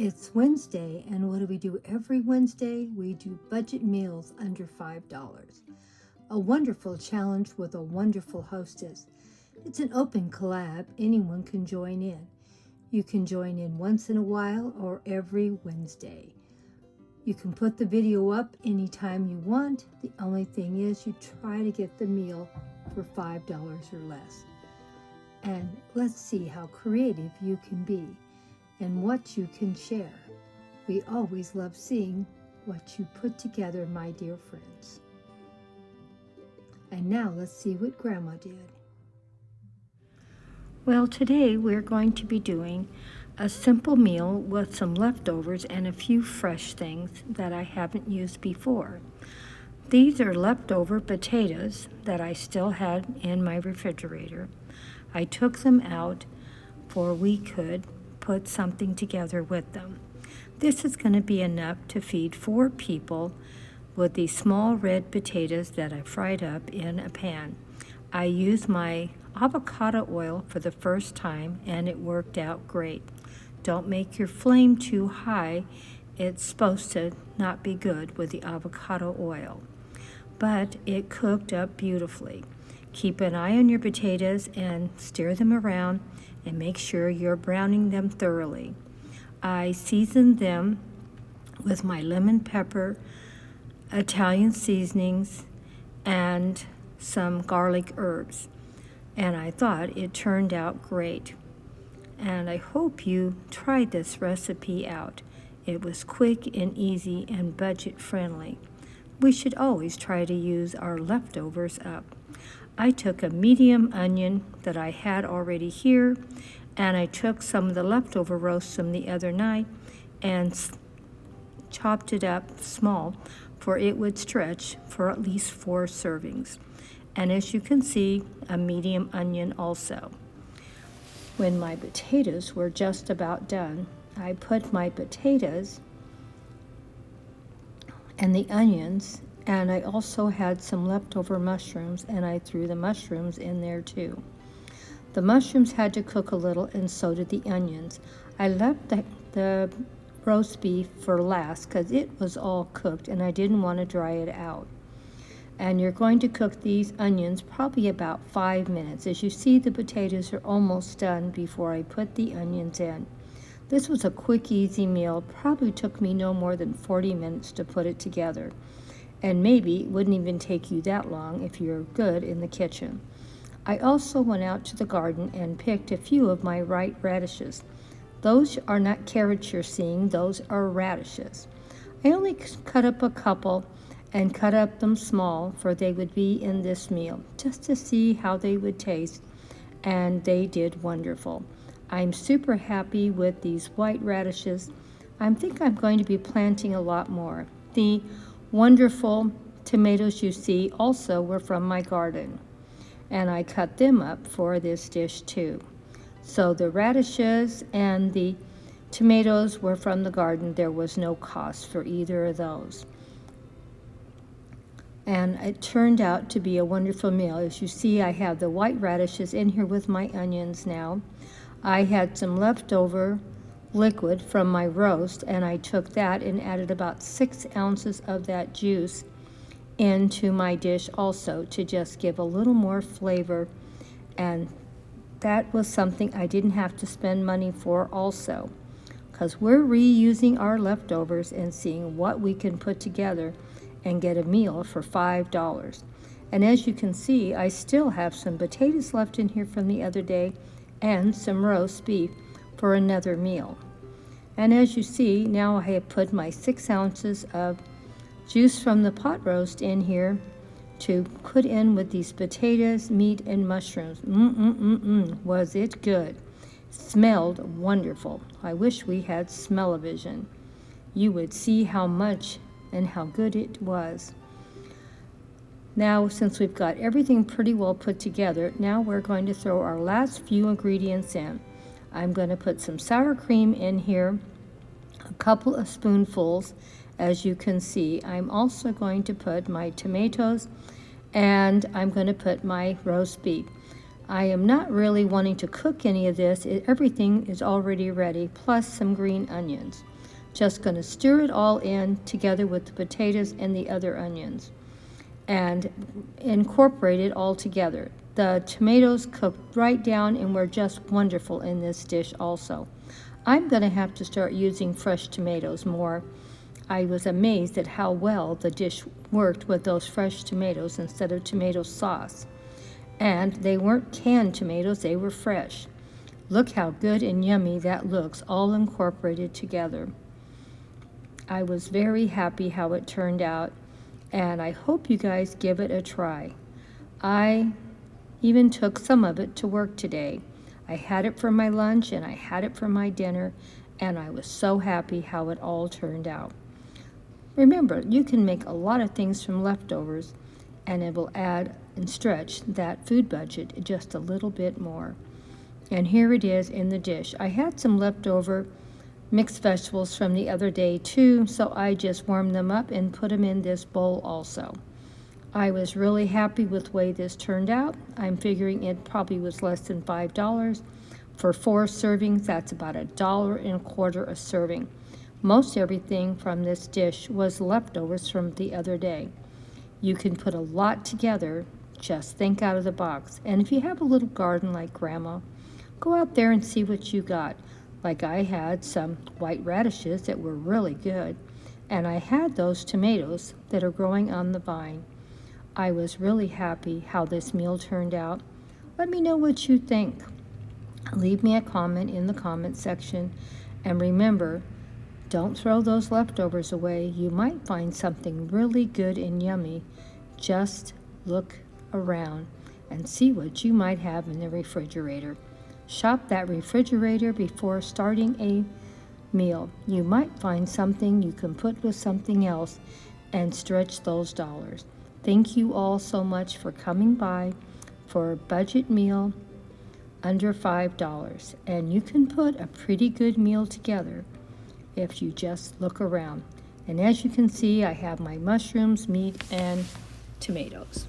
It's Wednesday, and what do we do every Wednesday? We do budget meals under $5. A wonderful challenge with a wonderful hostess. It's an open collab. Anyone can join in. You can join in once in a while or every Wednesday. You can put the video up anytime you want. The only thing is you try to get the meal for $5 or less. And let's see how creative you can be and what you can share. We always love seeing what you put together, my dear friends. And now let's see what Grandma did. Well, today we're going to be doing a simple meal with some leftovers and a few fresh things that I haven't used before. These are leftover potatoes that I still had in my refrigerator. I took them out for we could put something together with them. This is going to be enough to feed 4 people with these small red potatoes that I fried up in a pan. I used my avocado oil for the first time and it worked out great. Don't make your flame too high. It's supposed to not be good with the avocado oil. But it cooked up beautifully. Keep an eye on your potatoes and stir them around and make sure you're browning them thoroughly. I seasoned them with my lemon pepper, Italian seasonings, and some garlic herbs. And I thought it turned out great. And I hope you tried this recipe out. It was quick and easy and budget friendly. We should always try to use our leftovers up. I took a medium onion that I had already here, and I took some of the leftover roast from the other night and chopped it up small, for it would stretch for at least 4 servings. And as you can see, a medium onion also. When my potatoes were just about done, I put my potatoes and the onions, and I also had some leftover mushrooms, and I threw the mushrooms in there too. The mushrooms had to cook a little, and so did the onions. I left the roast beef for last because it was all cooked and I didn't want to dry it out. And you're going to cook these onions probably about 5 minutes. As you see, the potatoes are almost done before I put the onions in. This was a quick, easy meal. Probably took me no more than 40 minutes to put it together. And maybe it wouldn't even take you that long if you're good in the kitchen. I also went out to the garden and picked a few of my white radishes. Those are not carrots you're seeing, those are radishes. I only cut up a couple and cut up them small, for they would be in this meal, just to see how they would taste, and they did wonderful. I'm super happy with these white radishes. I think I'm going to be planting a lot more. The wonderful tomatoes you see also were from my garden, and I cut them up for this dish too. So the radishes and the tomatoes were from the garden. There was no cost for either of those. And it turned out to be a wonderful meal. As you see, I have the white radishes in here with my onions now. I had some leftover liquid from my roast, and I took that and added about 6 ounces of that juice into my dish also to just give a little more flavor. And that was something I didn't have to spend money for also, because we're reusing our leftovers and seeing what we can put together and get a meal for $5. And as you can see, I still have some potatoes left in here from the other day and some roast beef for another meal. And as you see, now I have put my 6 ounces of juice from the pot roast in here to put in with these potatoes, meat, and mushrooms. Was it good? Smelled wonderful. I wish we had smell-o-vision. You would see how much and how good it was. Now, since we've got everything pretty well put together, now we're going to throw our last few ingredients in. I'm going to put some sour cream in here, a couple of spoonfuls. As you can see, I'm also going to put my tomatoes, and I'm going to put my roast beef. I am not really wanting to cook any of this. Everything is already ready, plus some green onions. Just going to stir it all in together with the potatoes and the other onions and incorporate it all together. The tomatoes cooked right down and were just wonderful in this dish also. I'm going to have to start using fresh tomatoes more. I was amazed at how well the dish worked with those fresh tomatoes instead of tomato sauce. And they weren't canned tomatoes, they were fresh. Look how good and yummy that looks, all incorporated together. I was very happy how it turned out, and I hope you guys give it a try. I even took some of it to work today. I had it for my lunch and I had it for my dinner, and I was so happy how it all turned out. Remember, you can make a lot of things from leftovers, and it will add and stretch that food budget just a little bit more. And here it is in the dish. I had some leftover mixed vegetables from the other day too, so I just warmed them up and put them in this bowl also. I was really happy with the way this turned out. I'm figuring it probably was less than $5. For 4 servings, that's about $1.25 a serving. Most everything from this dish was leftovers from the other day. You can put a lot together, just think out of the box. And if you have a little garden like Grandma, go out there and see what you got. Like I had some white radishes that were really good, and I had those tomatoes that are growing on the vine. I was really happy how this meal turned out. Let me know what you think. Leave me a comment in the comment section, and remember, don't throw those leftovers away. You might find something really good and yummy. Just look around and see what you might have in the refrigerator. Shop that refrigerator before starting a meal. You might find something you can put with something else and stretch those dollars. Thank you all so much for coming by for a budget meal under $5. And you can put a pretty good meal together if you just look around. And as you can see, I have my mushrooms, meat, and tomatoes.